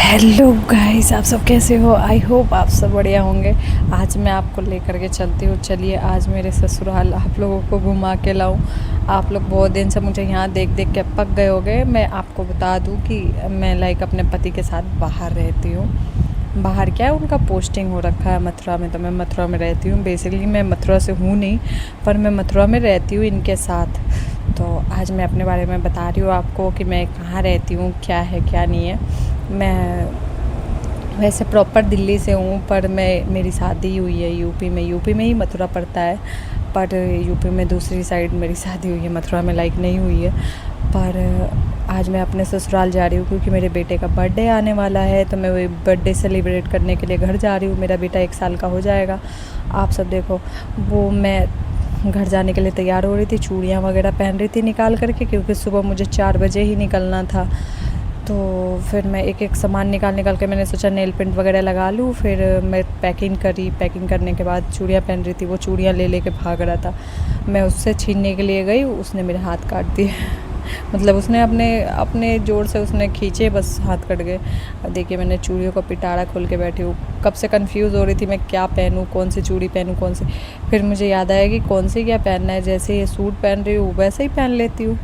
Hello guys, आप सब कैसे हो? आई होप आप सब बढ़िया होंगे। आज मैं आपको लेकर के चलती हूँ। चलिए आज मेरे ससुराल आप लोगों को घुमा के लाऊं। आप लोग बहुत दिन से मुझे यहाँ देख देख के पक गए होंगे। मैं आपको बता दूँ कि मैं अपने पति के साथ बाहर रहती हूँ। बाहर क्या है, उनका पोस्टिंग हो रखा है मथुरा में, तो मैं मथुरा में रहती हूँ। बेसिकली मैं मथुरा से हूँ नहीं, पर मैं मथुरा में रहती हूँ इनके साथ। तो आज मैं अपने बारे में बता रही हूँ आपको कि मैं कहाँ रहती हूँ, क्या है क्या नहीं है। मैं वैसे प्रॉपर दिल्ली से हूँ, पर मेरी शादी हुई है यूपी में ही मथुरा पड़ता है, पर यूपी में दूसरी साइड मेरी शादी हुई है, मथुरा में नहीं हुई है। पर आज मैं अपने ससुराल जा रही हूँ क्योंकि मेरे बेटे का बर्थडे आने वाला है, तो मैं वही बर्थडे सेलिब्रेट करने के लिए घर जा रही हूँ। मेरा बेटा 1 साल का हो जाएगा। आप सब देखो, वो मैं घर जाने के लिए तैयार हो रही थी, चूड़ियाँ वगैरह पहन रही थी निकाल करके, क्योंकि सुबह मुझे 4 बजे ही निकलना था। तो फिर मैं एक एक सामान निकाल के मैंने सोचा नेल पेंट वगैरह लगा लूँ। फिर मैं पैकिंग करने के बाद चूड़ियाँ पहन रही थी, वो चूड़ियाँ ले के भाग रहा था। मैं उससे छीनने के लिए गई, उसने मेरे हाथ काट दिए। मतलब उसने अपने अपने ज़ोर से उसने खींचे, बस हाथ कट गए। अब देखिए मैंने चूड़ियों का पिटारा खोल के बैठी हूँ। कब से कंफ्यूज हो रही थी मैं क्या पहनूँ, कौन सी चूड़ी पहनूँ कौन सी। फिर मुझे याद आया कि कौन सी क्या पहनना है, जैसे ये सूट पहन रही हूँ वैसे ही पहन लेती हूँ।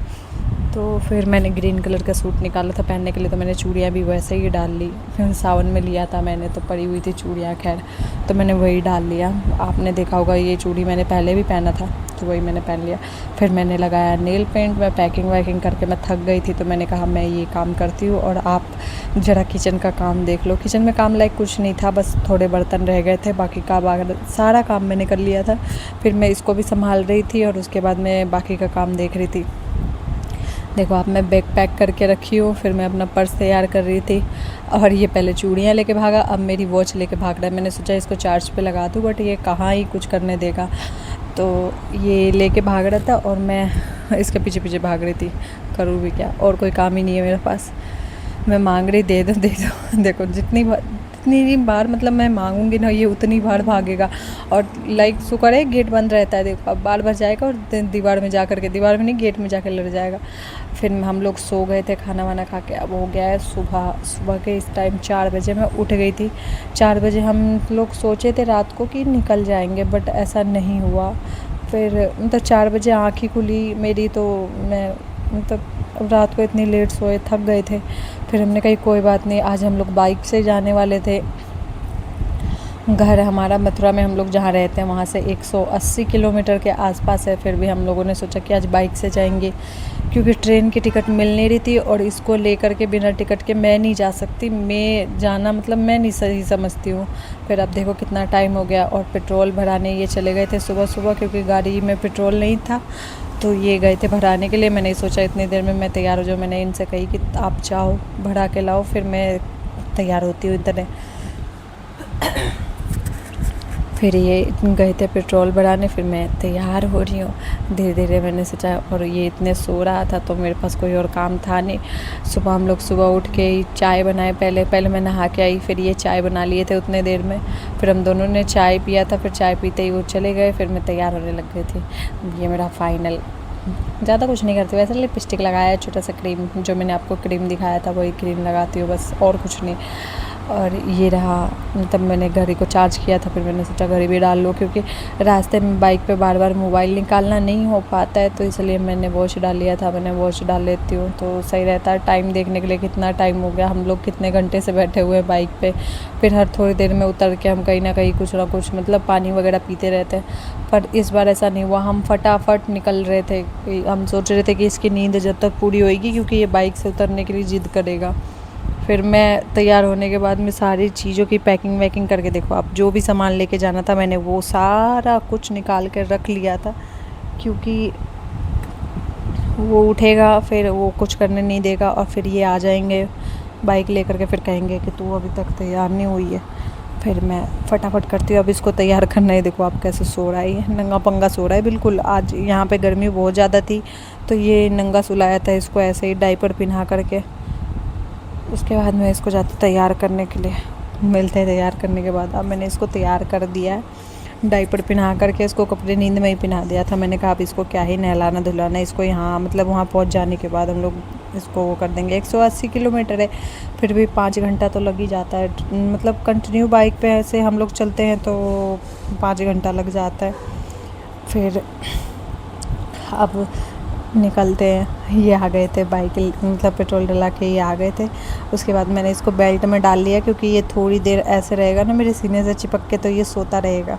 तो फिर मैंने ग्रीन कलर का सूट निकाला था पहनने के लिए, तो मैंने चूड़ियाँ भी वैसे ही डाल ली। फिर सावन में लिया था मैंने, तो पड़ी हुई थी चूड़ियाँ, खैर तो मैंने वही डाल लिया। आपने देखा होगा ये चूड़ी मैंने पहले भी पहना था, तो वही मैंने पहन लिया। फिर मैंने लगाया नेल पेंट। मैं पैकिंग वैकिंग करके मैं थक गई थी, तो मैंने कहा मैं ये काम करती हूँ और आप ज़रा किचन का काम देख लो। किचन में काम लायक कुछ नहीं था, बस थोड़े बर्तन रह गए थे, बाकी का सारा काम मैंने कर लिया था। फिर मैं इसको भी संभाल रही थी और उसके बाद मैं बाकी का काम देख रही थी। देखो आप, मैं बैग पैक करके रखी हूँ, फिर मैं अपना पर्स तैयार कर रही थी, और ये पहले चूड़ियाँ लेके भागा, अब मेरी वॉच लेके भाग रहा है। मैंने सोचा इसको चार्ज पे लगा दूँ, बट ये कहाँ ही कुछ करने देगा, तो ये लेके भाग रहा था और मैं इसके पीछे पीछे भाग रही थी। करूँ भी क्या, और कोई काम ही नहीं है मेरे पास। मैं मांग रही दे दो दे दो। देखो जितनी बार मतलब मैं मांगूंगी ना, ये उतनी बार भागेगा। और शुक्र है गेट बंद रहता है। देखो अब बार बार जाएगा और दीवार में जा करके, दीवार में नहीं गेट में जाकर लड़ जाएगा। फिर हम लोग सो गए थे खाना वाना खा के। अब हो गया है सुबह। सुबह के इस टाइम 4 बजे मैं उठ गई थी। 4 बजे हम लोग सोचे थे रात को कि निकल जाएंगे, बट ऐसा नहीं हुआ। फिर मतलब 4 बजे आँख ही खुली मेरी, तो मैं मतलब रात को इतनी लेट सोए, थक गए थे। फिर हमने कही कोई बात नहीं, आज हम लोग बाइक से जाने वाले थे। घर हमारा मथुरा में, हम लोग जहाँ रहते हैं वहाँ से 180 किलोमीटर के आसपास है। फिर भी हम लोगों ने सोचा कि आज बाइक से जाएंगे, क्योंकि ट्रेन की टिकट मिल नहीं रही थी, और इसको लेकर के बिना टिकट के मैं नहीं जा सकती। मैं जाना मतलब मैं नहीं सही समझती हूँ। फिर अब देखो कितना टाइम हो गया, और पेट्रोल भराने ये चले गए थे सुबह सुबह, क्योंकि गाड़ी में पेट्रोल नहीं था, तो ये गए थे भराने के लिए। मैंने सोचा इतनी देर में मैं तैयार हो जाऊँ। मैंने इनसे कही कि आप जाओ भरा के लाओ, फिर मैं तैयार होती हूँ इतने। फिर ये गए थे पेट्रोल भराने, फिर मैं तैयार हो रही हूँ धीरे धीरे। मैंने सोचा, और ये इतने सो रहा था तो मेरे पास कोई और काम था नहीं। हम लोग सुबह उठ के ही चाय बनाए। पहले मैं नहा के आई, फिर ये चाय बना लिए थे उतने देर में। फिर हम दोनों ने चाय पिया था, फिर चाय पीते ही वो चले गए। फिर मैं तैयार होने लग गई थी। ये मेरा फाइनल। ज़्यादा कुछ नहीं करती वैसे, लिपस्टिक लगाया, छोटा सा क्रीम, जो मैंने आपको क्रीम दिखाया था वही क्रीम लगाती हूँ बस, और कुछ नहीं। और ये रहा, मतलब मैंने घड़ी को चार्ज किया था, फिर मैंने सोचा घड़ी भी डाल लो, क्योंकि रास्ते में बाइक पे बार बार मोबाइल निकालना नहीं हो पाता है, तो इसलिए मैंने वॉच डाल लिया था। मैंने वॉच डाल लेती हूँ तो सही रहता है टाइम देखने के लिए, कितना टाइम हो गया, हम लोग कितने घंटे से बैठे हुए हैं बाइक पे। फिर हर थोड़ी देर में उतर के हम कहीं ना कहीं कुछ ना कुछ मतलब पानी वगैरह पीते रहते हैं। पर इस बार ऐसा नहीं हुआ, हम फटाफट निकल रहे थे। हम सोच रहे थे कि इसकी नींद जब तक पूरी होएगी, क्योंकि ये बाइक से उतरने के लिए ज़िद करेगा। फिर मैं तैयार होने के बाद में सारी चीज़ों की पैकिंग वैकिंग करके, देखो आप, जो भी सामान लेके जाना था मैंने वो सारा कुछ निकाल कर रख लिया था, क्योंकि वो उठेगा फिर वो कुछ करने नहीं देगा, और फिर ये आ जाएंगे बाइक लेकर के, फिर कहेंगे कि तू अभी तक तैयार नहीं हुई है। फिर मैं फटाफट करती हूँ। अब इसको तैयार करना है। देखो आप कैसे सो रहा है, नंगा पंगा सो रहा है बिल्कुल। आज यहाँ पे गर्मी बहुत ज़्यादा थी, तो ये नंगा सुलाया था इसको ऐसे ही डायपर पहना करके। उसके बाद मैं इसको जाती तैयार करने के लिए। मिलते हैं तैयार करने के बाद। अब मैंने इसको तैयार कर दिया है, डायपर पहना करके इसको कपड़े नींद में ही पहना दिया था। मैंने कहा अब इसको क्या ही नहलाना धुलाना, इसको यहाँ मतलब वहाँ पहुँच जाने के बाद हम लोग इसको वो कर देंगे। 180 किलोमीटर है, फिर भी 5 घंटा तो लग ही जाता है। मतलब कंटिन्यू बाइक पे ऐसे हम लोग चलते हैं तो 5 घंटा लग जाता है। फिर अब निकलते हैं, ये आ गए थे बाइक मतलब पेट्रोल डला के ये आ गए थे। उसके बाद मैंने इसको बेल्ट में डाल लिया, क्योंकि ये थोड़ी देर ऐसे रहेगा ना मेरे सीने से चिपक के, तो ये सोता रहेगा,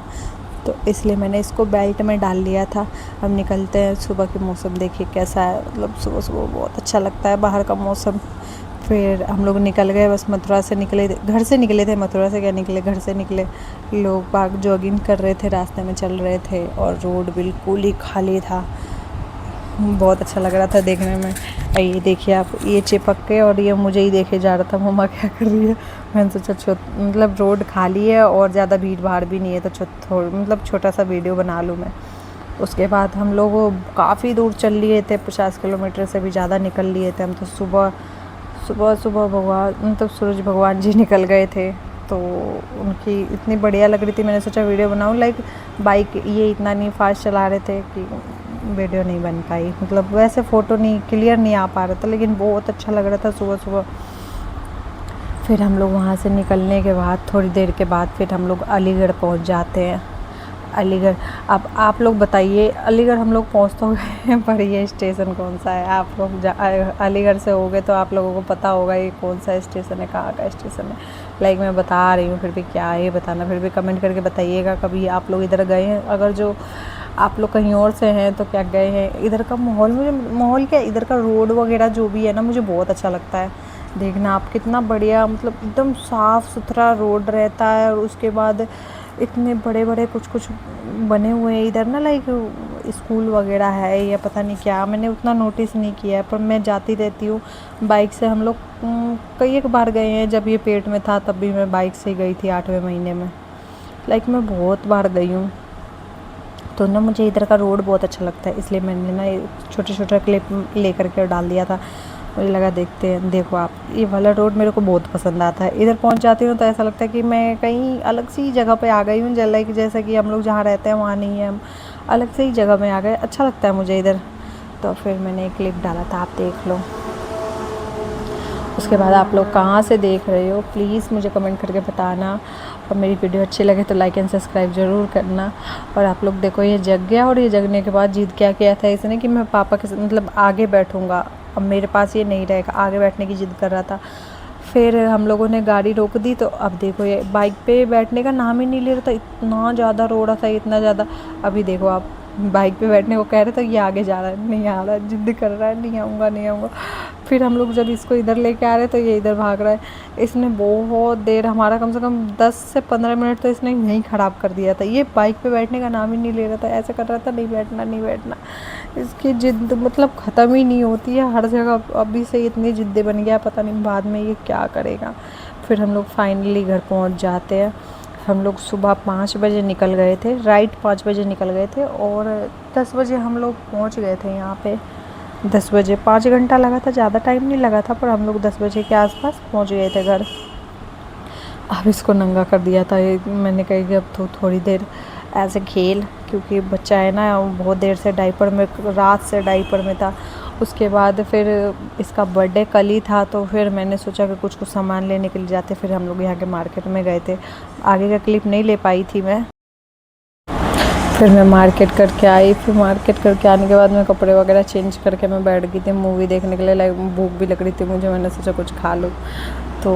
तो इसलिए मैंने इसको बेल्ट में डाल लिया था। अब निकलते हैं। सुबह के मौसम देखिए कैसा है, मतलब सुबह सुबह बहुत अच्छा लगता है बाहर का मौसम। फिर हम लोग निकल गए, बस मथुरा से निकले थे, घर से निकले थे, मथुरा से क्या निकले, घर से निकले। लोग बाग जॉगिंग कर रहे थे, रास्ते में चल रहे थे और रोड बिल्कुल ही खाली था। बहुत अच्छा लग रहा था देखने में। ये देखिए आप, ये चिपक के और ये मुझे ही देखे जा रहा था, मम्मा क्या कर रही है। मैंने सोचा मतलब रोड खाली है और ज़्यादा भीड़ भाड़ भी नहीं है, तो मतलब छोटा सा वीडियो बना लूँ मैं। उसके बाद हम लोग काफ़ी दूर चल लिए थे, 50 किलोमीटर से भी ज़्यादा निकल लिए थे हम तो। सुबह सुबह सुबह भगवान मतलब सूरज भगवान जी निकल गए थे, तो उनकी इतनी बढ़िया लग रही थी। मैंने सोचा वीडियो बनाऊँ, लाइक बाइक ये इतना नहीं फास्ट चला रहे थे कि वीडियो नहीं बन पाई, मतलब वैसे फ़ोटो नहीं क्लियर नहीं आ पा रहा था, लेकिन बहुत अच्छा लग रहा था सुबह सुबह। फिर हम लोग वहाँ से निकलने के बाद थोड़ी देर के बाद फिर हम लोग अलीगढ़ पहुँच जाते हैं। अलीगढ़, अब आप लोग बताइए, अलीगढ़ हम लोग पहुँच तो गए हैं, पर ये स्टेशन कौन सा है? आप लोग अलीगढ़ से हो गए तो आप लोगों को पता होगा ये कौन सा स्टेशन है, कहाँ का स्टेशन है। लाइक मैं बता रही हूँ, फिर भी क्या है बताना, फिर भी कमेंट करके बताइएगा कभी आप लोग इधर गए हैं। अगर जो आप लोग कहीं और से हैं तो क्या गए हैं। इधर का माहौल क्या, इधर का रोड वगैरह जो भी है ना, मुझे बहुत अच्छा लगता है। देखना आप कितना बढ़िया, मतलब एकदम साफ़ सुथरा रोड रहता है। और उसके बाद इतने बड़े बड़े कुछ बने हुए हैं इधर ना, लाइक स्कूल वगैरह है या पता नहीं क्या, मैंने उतना नोटिस नहीं किया है, पर मैं जाती रहती हूँ बाइक से। हम लोग कई एक बार गए हैं, जब ये पेट में था तब भी मैं बाइक से गई थी 8वें महीने में। लाइक मैं बहुत बार गई हूँ, तो ना मुझे इधर का रोड बहुत अच्छा लगता है, इसलिए मैंने ना छोटे छोटे क्लिप ले करके डाल दिया था। मुझे लगा देखते हैं। देखो आप, ये वाला रोड मेरे को बहुत पसंद आता है। इधर पहुंच जाती हूँ तो ऐसा लगता है कि मैं कहीं अलग सी जगह पे आ गई हूँ, लाइक जैसा कि हम लोग जहाँ रहते हैं वहाँ नहीं है, हम अलग से ही जगह में आ गए। अच्छा लगता है मुझे इधर। तो फिर मैंने एक क्लिप डाला था, आप देख लो। उसके बाद आप लोग कहाँ से देख रहे हो प्लीज़ मुझे कमेंट करके बताना, और मेरी वीडियो अच्छी लगे तो लाइक एंड सब्सक्राइब ज़रूर करना। और आप लोग देखो, ये जग गया, और ये जगने के बाद जिद क्या किया था इसने कि मैं पापा के मतलब आगे बैठूँगा, अब मेरे पास ये नहीं रहेगा, आगे बैठने की जिद कर रहा था। फिर हम लोगों ने गाड़ी रोक दी, तो अब देखो ये बाइक पे बैठने का नाम ही नहीं ले रहा था, इतना ज़्यादा रो रहा था, इतना ज़्यादा। अभी देखो आप, बाइक पे बैठने को कह रहे थे, ये आगे जा रहा है, नहीं आ रहा है, जिद कर रहा है, नहीं आऊँगा नहीं आऊँगा। फिर हम लोग जब इसको इधर लेके आ रहे तो ये इधर भाग रहा है। इसने बहुत देर, हमारा कम से कम 10 से 15 मिनट तो इसने यहीं ख़राब कर दिया था। ये बाइक पे बैठने का नाम ही नहीं ले रहा था, ऐसे कर रहा था, नहीं बैठना नहीं बैठना। इसकी ज़िद मतलब ख़त्म ही नहीं होती है हर जगह। अभी से इतनी ज़िद्दी बन गया, पता नहीं बाद में ये क्या करेगा। फिर हम लोग फाइनली घर पहुँच जाते हैं। हम लोग सुबह 5 बजे निकल गए थे, राइट 5 बजे निकल गए थे, और 10 बजे हम लोग पहुँच गए थे यहाँ पे। 10 बजे, 5 घंटा लगा था, ज़्यादा टाइम नहीं लगा था, पर हम लोग 10 बजे के आसपास पहुँच गए थे घर। अब इसको नंगा कर दिया था, ये मैंने कही कि अब तो थोड़ी देर ऐसे खेल, क्योंकि बच्चा है ना, वो बहुत देर से डायपर में, रात से डायपर में था। उसके बाद फिर इसका बर्थडे कल ही था, तो फिर मैंने सोचा कि कुछ सामान लेने के लिए जाते। फिर हम लोग यहाँ के मार्केट में गए थे। आगे का क्लिप नहीं ले पाई थी मैं। फिर मैं मार्केट करके आई, फिर मार्केट करके आने के बाद मैं कपड़े वगैरह चेंज करके मैं बैठ गई थी मूवी देखने के लिए। लाइक भूख भी लग रही थी मुझे, मैंने सोचा कुछ खा लूँ, तो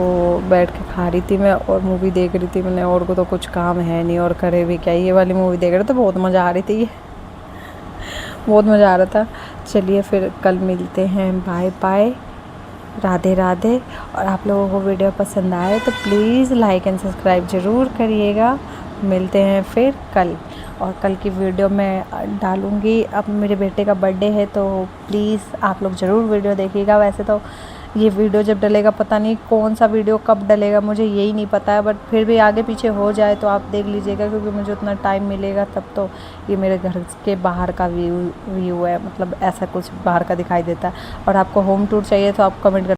बैठ के खा रही थी मैं और मूवी देख रही थी मैंने। और को तो कुछ काम है नहीं, और करे भी क्या, ये वाली मूवी देख रहे थे, बहुत मज़ा आ रही थी, ये बहुत मज़ा आ रहा था। चलिए फिर कल मिलते हैं, बाय बाय, राधे राधे। और आप लोगों को वीडियो पसंद आए तो प्लीज़ लाइक एंड सब्सक्राइब ज़रूर करिएगा। मिलते हैं फिर कल, और कल की वीडियो मैं डालूँगी। अब मेरे बेटे का बर्थडे है, तो प्लीज़ आप लोग ज़रूर वीडियो देखिएगा। वैसे तो ये वीडियो जब डलेगा, पता नहीं कौन सा वीडियो कब डलेगा, मुझे यही नहीं पता है, बट फिर भी आगे पीछे हो जाए तो आप देख लीजिएगा, क्योंकि मुझे उतना टाइम मिलेगा तब तो। ये मेरे घर के बाहर का व्यू है, मतलब ऐसा कुछ बाहर का दिखाई देता है। और आपको होम टूर चाहिए तो आप कमेंट कर